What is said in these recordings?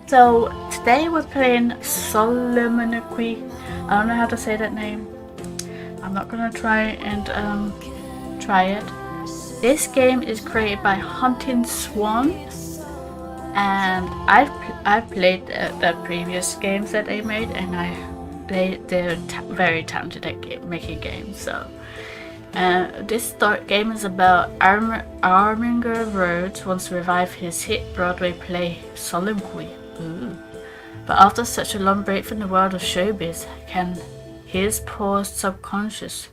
So today we're playing Somniloquy. I don't know how to say that name. I'm not gonna try and try it. This game is created by HuntingSwan, and I've played the previous games that they made, and they're very talented at making games. So this game is about Arminger Rhodes wants to revive his hit Broadway play Somniloquy. But after such a long break from the world of showbiz, can his poor subconscious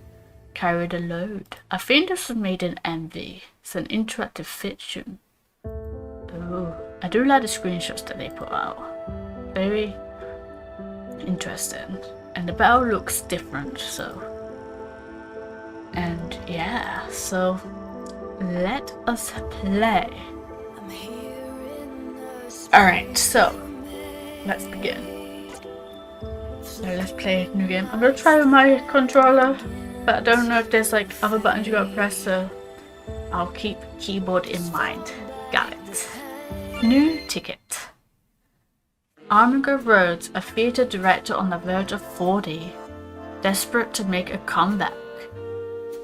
carry the load? I think this was made in Envy. It's an interactive fiction. Ooh, I do like the screenshots that they put out. Very interesting. And the battle looks different, so. And yeah, so let us play. Alright, so let's begin. So let's play a new game. I'm gonna try with my controller, but I don't know if there's like other buttons you gotta press, so I'll keep keyboard in mind. Got it. New ticket. Arminger Rhodes, a theatre director on the verge of 40, desperate to make a comeback.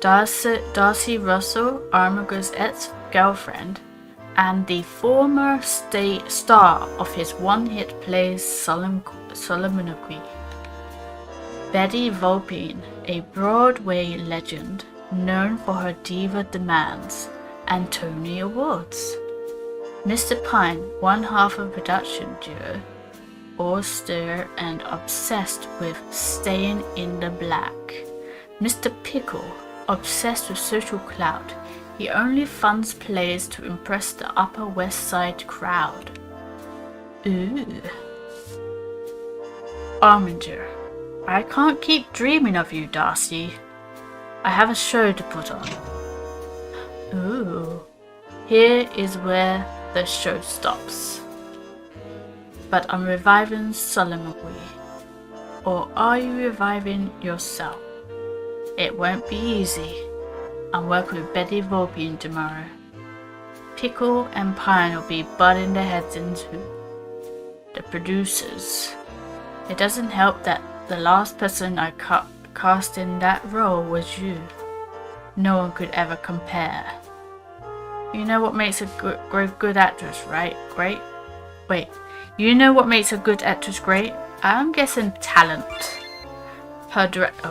Darcy Russell, Arminger's ex-girlfriend, and the former star of his one-hit play Somniloquy. Betty Volpine, a Broadway legend known for her diva demands and Tony Awards. Mr. Pine, one half of a production duo, austere and obsessed with staying in the black. Mr. Pickle, obsessed with social clout. He only funds plays to impress the Upper West Side crowd. Ooh. Arminger. I can't keep dreaming of you, Darcy. I have a show to put on. Ooh. Here is where the show stops. But I'm reviving Somniloquy. Or are you reviving yourself? It won't be easy. I'm working with Betty Volpine tomorrow. Pickle and Pine will be butting their heads into the producers. It doesn't help that the last person I cast in that role was you. No one could ever compare. You know what makes a good actress, right? Great? Wait, you know what makes a good actress great? I'm guessing talent. Her director,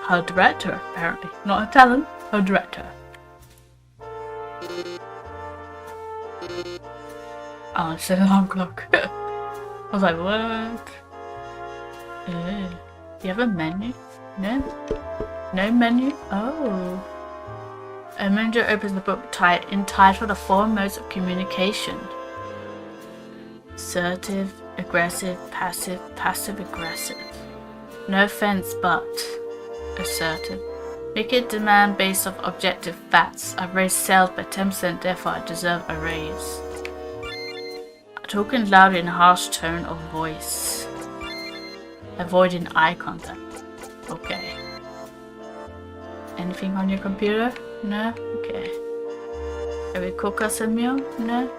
apparently. Not her talent, her director. Oh, it's an alarm clock. I was like, what? You have a menu? No? No menu? Oh. Arminger opens the book entitled The Four Modes of Communication. Assertive, aggressive, passive, passive-aggressive. No offense, but assertive. Make it demand based off objective facts. I've raised sales by 10%, therefore I deserve a raise. Talking loud in a harsh tone of voice. Avoiding eye contact. Okay. Anything on your computer? No? Okay. Can we cook us a meal? No?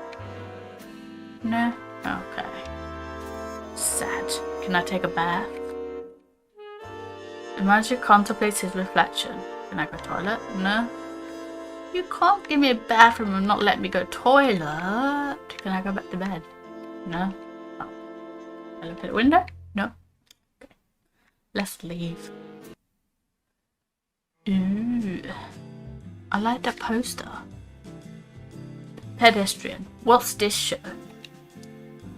No? Okay. Sad. Can I take a bath? Arminger contemplates his reflection. Can I go toilet? No? You can't give me a bathroom and not let me go toilet. Can I go back to bed? No? Oh. Can I look at the window? No? Okay. Let's leave. Ooh. I like that poster. Pedestrian. What's this show?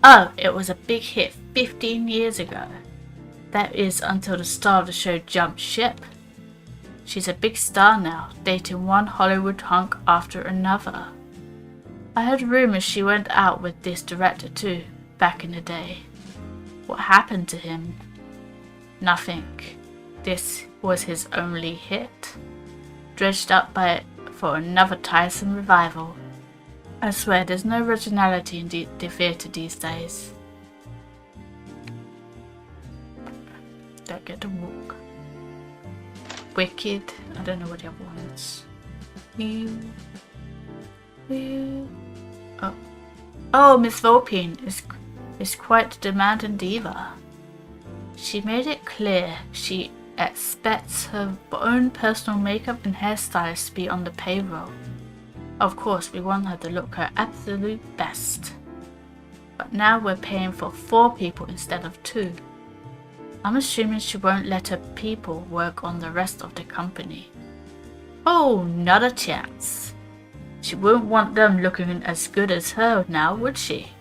Oh, it was a big hit 15 years ago. That is until the star of the show jumped ship. She's a big star now, dating one Hollywood hunk after another. I heard rumors she went out with this director too, back in the day. What happened to him? Nothing. This was his only hit. Dredged up by it for another tiresome revival. I swear there's no originality in the theatre these days. Don't get to walk. Wicked. I don't know what the other one is. Oh, Miss Volpine is is quite a demanding diva. She made it clear she expects her own personal makeup and hairstylist to be on the payroll. Of course, we want her to look her absolute best. But now we're paying for 4 people instead of 2. I'm assuming she won't let her people work on the rest of the company. Oh, not a chance. She wouldn't want them looking as good as her now, would she?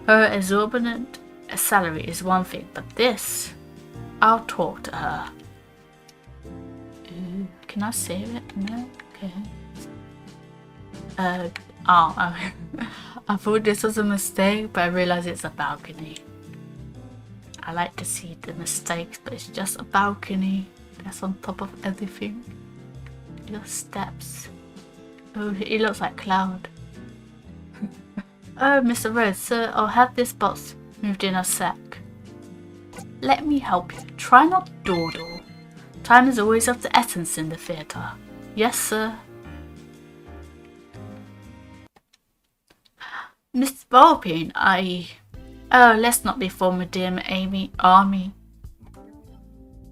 Her exorbitant salary is one thing, but this, I'll talk to her. Ooh, can I save it? No? Okay. I thought this was a mistake, but I realized it's a balcony. I like to see the mistakes, but it's just a balcony that's on top of everything. Little steps. Oh, he looks like Cloud. Oh, Mr. Rhodes, sir, I'll have this box moved in a sec. Let me help you. Try not to dawdle. Time is always of the essence in the theatre. Yes, sir. Miss Volpine, Oh, let's not be formal, dear Army.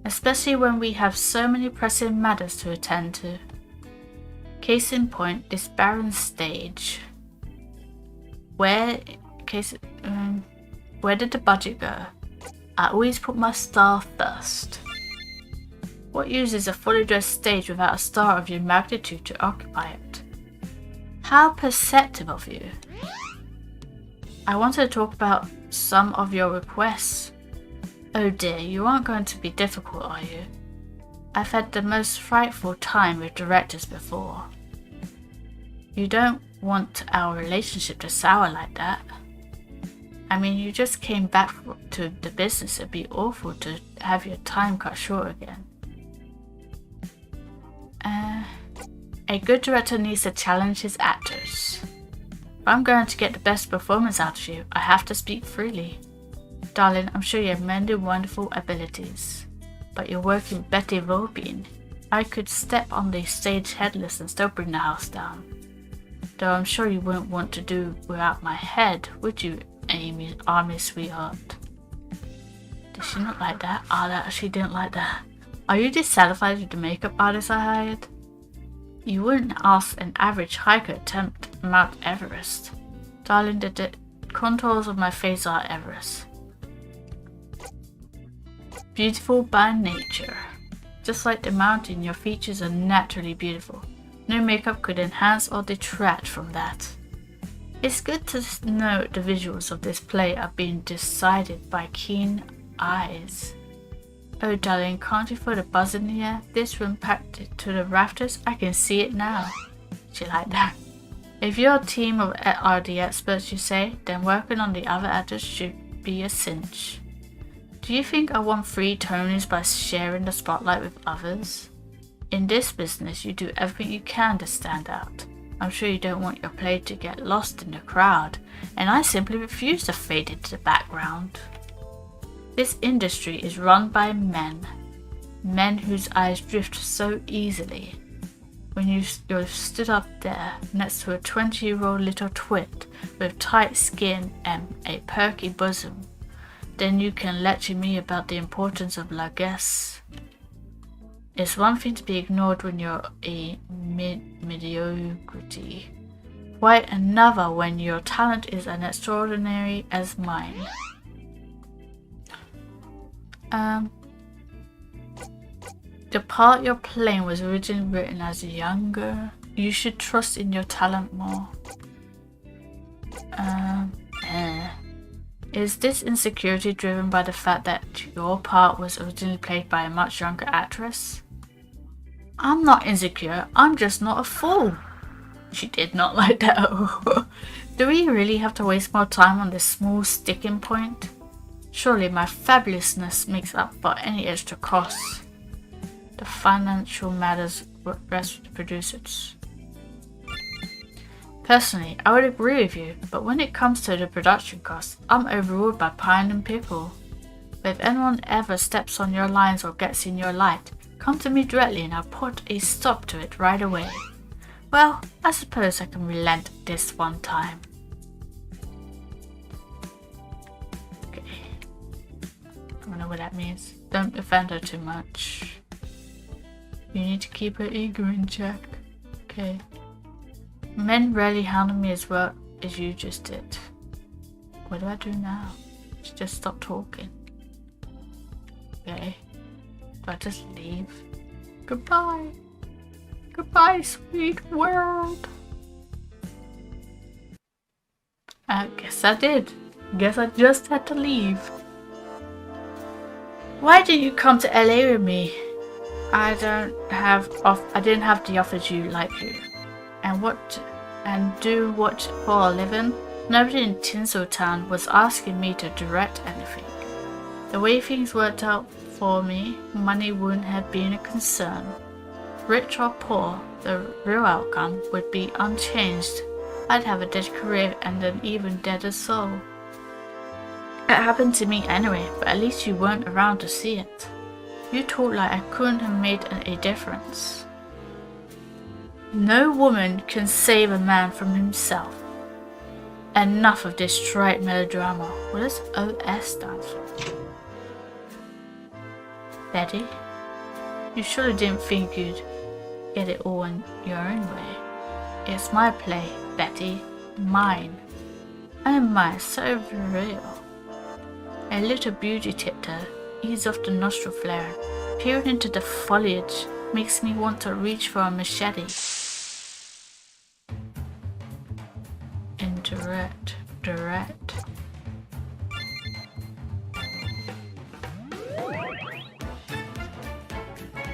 Especially when we have so many pressing matters to attend to. Case in point, this barren stage. Where did the budget go? I always put my staff first. What use is a fully dressed stage without a star of your magnitude to occupy it? How perceptive of you. I wanted to talk about some of your requests. Oh dear, you aren't going to be difficult, are you? I've had the most frightful time with directors before. You don't want our relationship to sour like that. I mean, you just came back to the business. It'd be awful to have your time cut short again. A good director needs to challenge his actors. If I'm going to get the best performance out of you, I have to speak freely. Darling, I'm sure you have many wonderful abilities, but you're working with Betty Volpine. I could step on the stage headless and still bring the house down. Though I'm sure you wouldn't want to do without my head, would you, Army sweetheart? Did she not like that? Oh, she didn't like that. Are you dissatisfied with the makeup artist I hired? You wouldn't ask an average hiker to attempt Mount Everest. Darling, the contours of my face are Everest. Beautiful by nature. Just like the mountain, your features are naturally beautiful. No makeup could enhance or detract from that. It's good to know the visuals of this play are being decided by keen eyes. Oh darling, can't you feel the buzz in the air? This room packed to the rafters, I can see it now. She liked that. If you're a team are the experts you say, then working on the other actors should be a cinch. Do you think I want free Tonys by sharing the spotlight with others? In this business, you do everything you can to stand out. I'm sure you don't want your play to get lost in the crowd, and I simply refuse to fade into the background. This industry is run by men whose eyes drift so easily. When you're stood up there next to a 20-year-old little twit with tight skin and a perky bosom, then you can lecture me about the importance of largesse. It's one thing to be ignored when you're a mediocrity, quite another when your talent is as extraordinary as mine. The part you're playing was originally written as a younger. You should trust in your talent more. Is this insecurity driven by the fact that your part was originally played by a much younger actress? I'm not insecure, I'm just not a fool. She did not like that. Do we really have to waste more time on this small sticking point? Surely my fabulousness makes up for any extra costs. The financial matters rest with the producers. Personally, I would agree with you, but when it comes to the production costs, I'm overruled by Pine and Pickle. But if anyone ever steps on your lines or gets in your light, come to me directly and I'll put a stop to it right away. Well, I suppose I can relent this one time. know what that means. Don't offend her too much. You need to keep her ego in check. Okay. Men rarely handle me as well as you just did. What do I do now? Just stop talking. Okay. Do I just leave? Goodbye. Goodbye, sweet world. I guess I did. Guess I just had to leave. Why did you come to LA with me? I didn't have the offers you like you. And do what for a living? Nobody in Tinseltown was asking me to direct anything. The way things worked out for me, money wouldn't have been a concern. Rich or poor, the real outcome would be unchanged. I'd have a dead career and an even deader soul. It happened to me anyway, but at least you weren't around to see it. You talk like I couldn't have made a difference. No woman can save a man from himself. Enough of this trite melodrama. What does OS stand for? Betty? You surely didn't think you'd get it all in your own way. It's my play, Betty. Mine. And mine, so real. A little beauty tiptoe, ease off the nostril flare, peering into the foliage makes me want to reach for a machete. Indirect.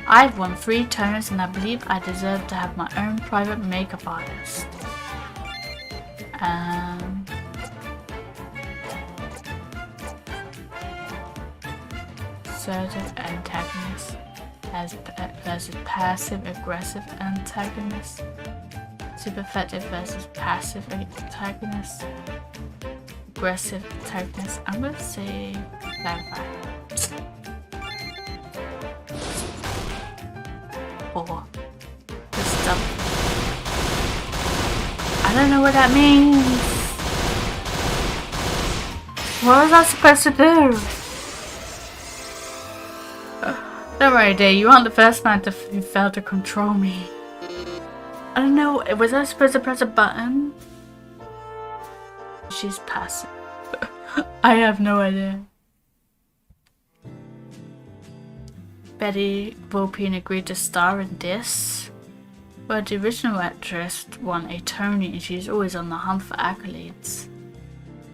I've won 3 toners and I believe I deserve to have my own private makeup artist. Assertive antagonist versus passive aggressive antagonist. Sympathetic versus passive antagonist. Aggressive antagonist. I'm gonna say clarify. 4. Good stuff. I don't know what that means. What was I supposed to do? Don't worry, dear. You aren't the first man who failed to control me. I don't know. Was I supposed to press a button? She's passive. I have no idea. Betty Volpine agreed to star in this. Well, the original actress won a Tony and she's always on the hunt for accolades.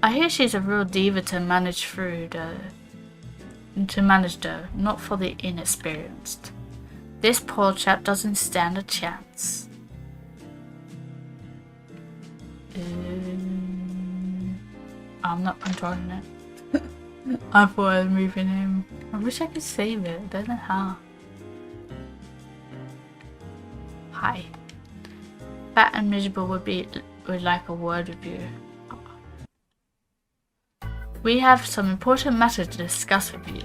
I hear she's a real diva to manage though, not for the inexperienced. This poor chap doesn't stand a chance. I'm not controlling it. I thought I was moving him. I wish I could save it. I don't know how. Hi. Fat and miserable would like a word with you. We have some important matters to discuss with you.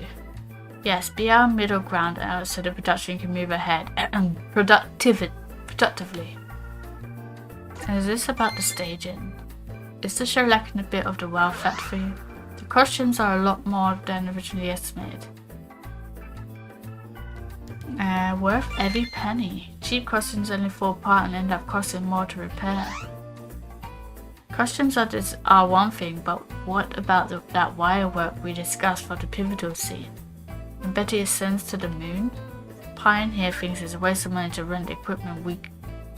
Yes, be our middle ground so the production can move ahead productively. And is this about the staging? Is the show lacking a bit of the wow factor for you? The costumes are a lot more than originally estimated. Worth every penny. Cheap costumes only fall apart and end up costing more to repair. Costumes are one thing, but what about that wire work we discussed for the pivotal scene? When Betty ascends to the moon, Pioneer thinks it's a waste of money to rent equipment week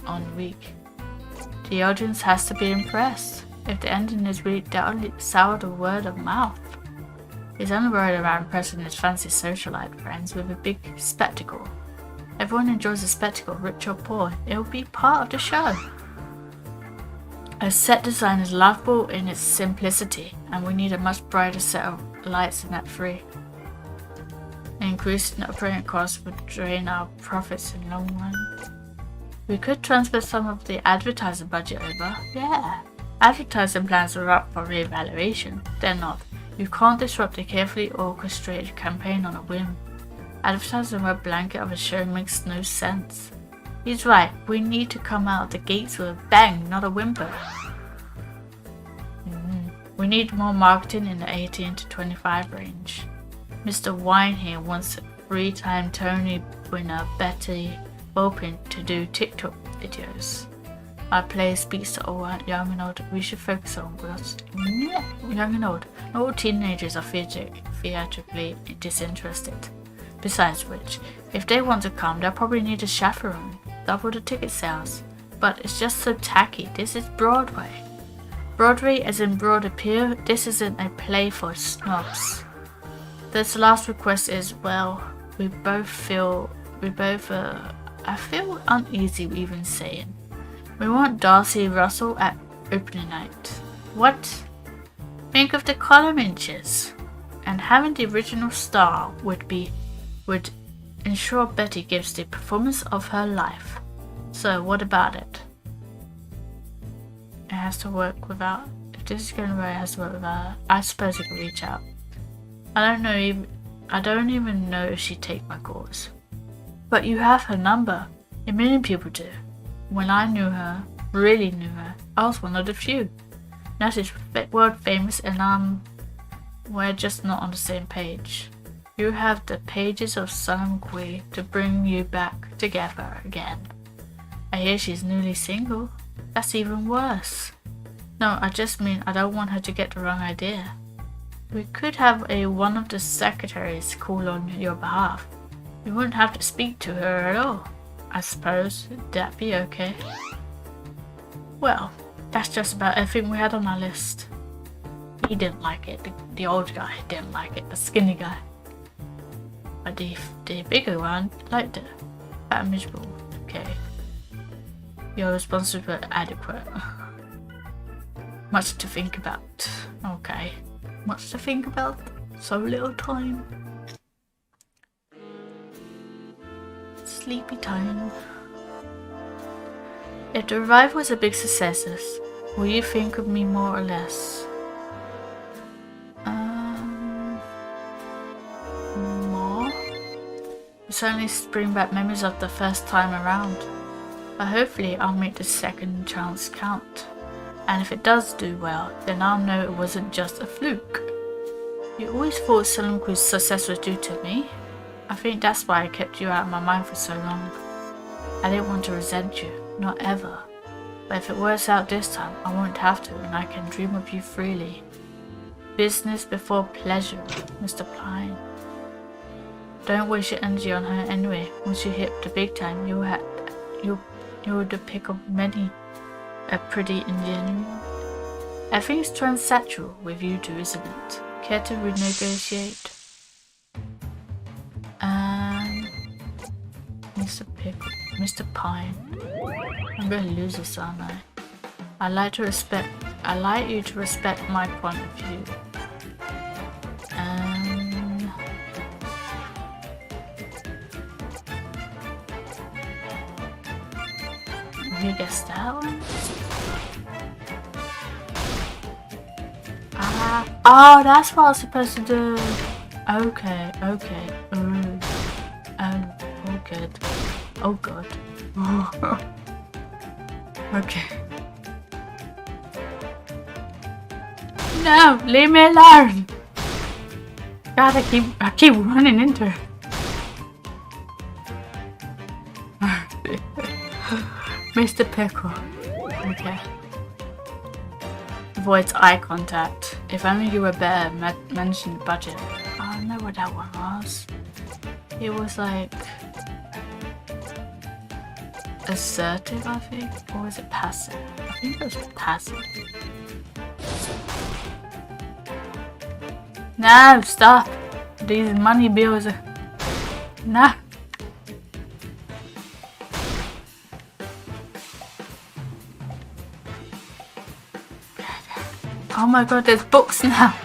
on week. The audience has to be impressed. If the ending is weak, that'll sour the word of mouth. He's only worried about impressing his fancy socialite friends with a big spectacle. Everyone enjoys a spectacle, rich or poor. It will be part of the show. A set design is laughable in its simplicity, and we need a much brighter set of lights than that 3. An increase in operating costs would drain our profits in the long run. We could transfer some of the advertising budget over. Yeah. Advertising plans are up for re-evaluation. They're not. You can't disrupt a carefully orchestrated campaign on a whim. Advertising a blanket of a show makes no sense. He's right. We need to come out of the gates with a bang, not a whimper. We need more marketing in the 18 to 25 range. Mr. Wine here wants 3-time Tony winner Betty Bopin to do TikTok videos. My play speaks to all young and old. We should focus on girls. Young and old. Not all teenagers are theatrically disinterested. Besides which, if they want to come, they'll probably need a chaperone. Double the ticket sales. But it's just so tacky. This is Broadway. Broadway as in broad appeal. This isn't a play for snobs. This last request is, well, I feel uneasy even saying. We want Darcy Russell at opening night. What? Think of the column inches. And having the original star would ensure Betty gives the performance of her life. So what about it? It has to work without. If this is going to work, it has to work without. I suppose you can reach out. I don't even know if she'd take my calls. But you have her number. A million people do. When I knew her, really knew her, I was one of the few. Now she's world famous and we're just not on the same page. You have the pages of Somniloquy to bring you back together again. I hear she's newly single. That's even worse. No, I just mean I don't want her to get the wrong idea. We could have one of the secretaries call on your behalf. You wouldn't have to speak to her at all. I suppose that'd be okay. Well, that's just about everything we had on our list. He didn't like it. The old guy didn't like it. The skinny guy. But the bigger one liked it. That miserable. Okay. Your responses were adequate. Much to think about. Okay. Much to think about. So little time. Sleepy time. If the revival was a big success, will you think of me more or less? More? You certainly bring back memories of the first time around. But hopefully I'll make the second chance count. And if it does do well, then I'll know it wasn't just a fluke. You always thought Somniloquy's success was due to me. I think that's why I kept you out of my mind for so long. I didn't want to resent you, not ever. But if it works out this time, I won't have to and I can dream of you freely. Business before pleasure, Mr. Pine. Don't waste your energy on her anyway. Once you hit the big time, you're the pick of many. A pretty ingenuine. Everything's transsexual with you two, isn't it? Care to renegotiate? Mr. Pine. I'm going to lose this, aren't I? I like you to respect my point of view. You guessed that one? Oh, that's what I was supposed to do. Okay. Oh good. Oh god. Okay. No, leave me alone. God, I keep running into her. Mr. Pickle. Okay. Avoids eye contact. If only you were better managing the budget. I don't know what that one was. It was like assertive, I think, or was it passive? I think it was passive. No, stop! These money bills are... No! Oh my god, there's books now!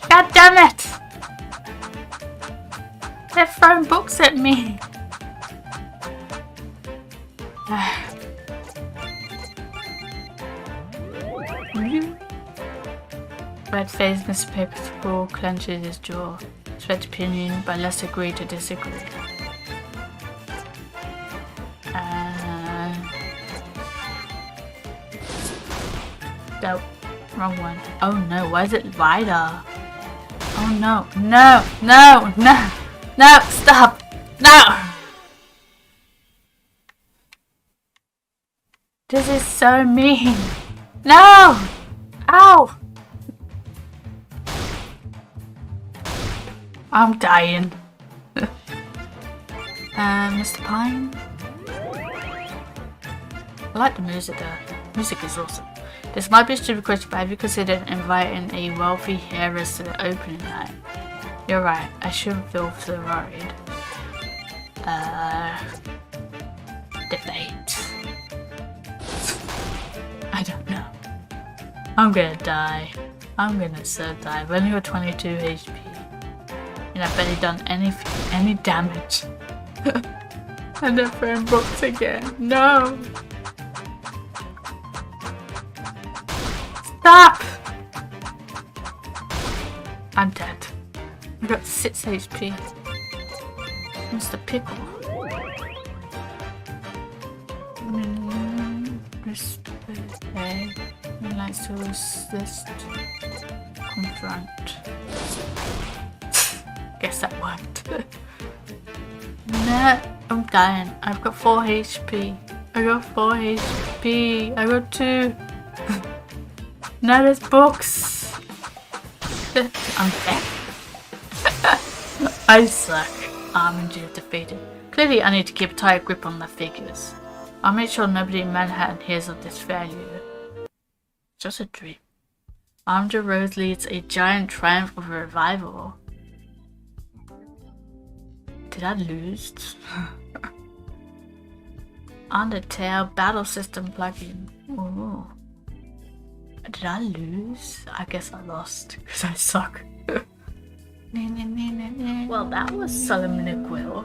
God damn it! They're throwing books at me! Red-faced Mr. Pickle clenches his jaw. Sweat opinion, but let's agree to disagree. No, wrong one. Oh no, why is it wider? Oh no, no, no, no, no, stop, no! This is so mean. No! Ow! I'm dying. Mr. Pine? I like the music there. Music is awesome. This might be a stupid question, but have you considered inviting a wealthy heiress to the opening night? You're right, I shouldn't feel so worried. Debate. I don't know. I'm gonna die. I'm gonna so die. I've only got 22 HP. And I've barely done any damage. And they're throwing books again. No! Stop! I'm dead. I got 6 HP. Mr. Pickle. This birthday. He likes to assist. Confront. Guess that worked. Nah, I'm dying. I've got 4 HP. I got 4 HP. I got 2. Now there's books. I'm dead. I suck. Arminger defeated. Clearly I need to keep a tight grip on the figures. I'll make sure nobody in Manhattan hears of this failure. Just a dream. Arminger Rhodes leads a giant triumph of revival. Did I lose? Undertale battle system plugin. Ooh. Did I lose? I guess I lost because I suck. Well, that was Somniloquy.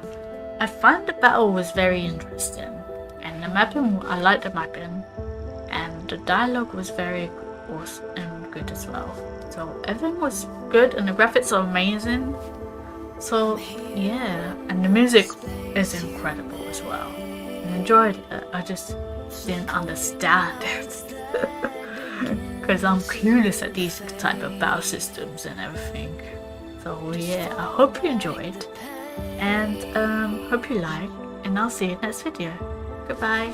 I find the battle was very interesting, and the mapping, I liked the mapping, and the dialogue was very awesome and good as well. So everything was good, and the graphics are amazing. So yeah, and the music is incredible as well. I enjoyed it. I just didn't understand it. Because I'm clueless at these type of battle systems and everything. So yeah, I hope you enjoyed, and hope you like, and I'll see you in the next video. Goodbye.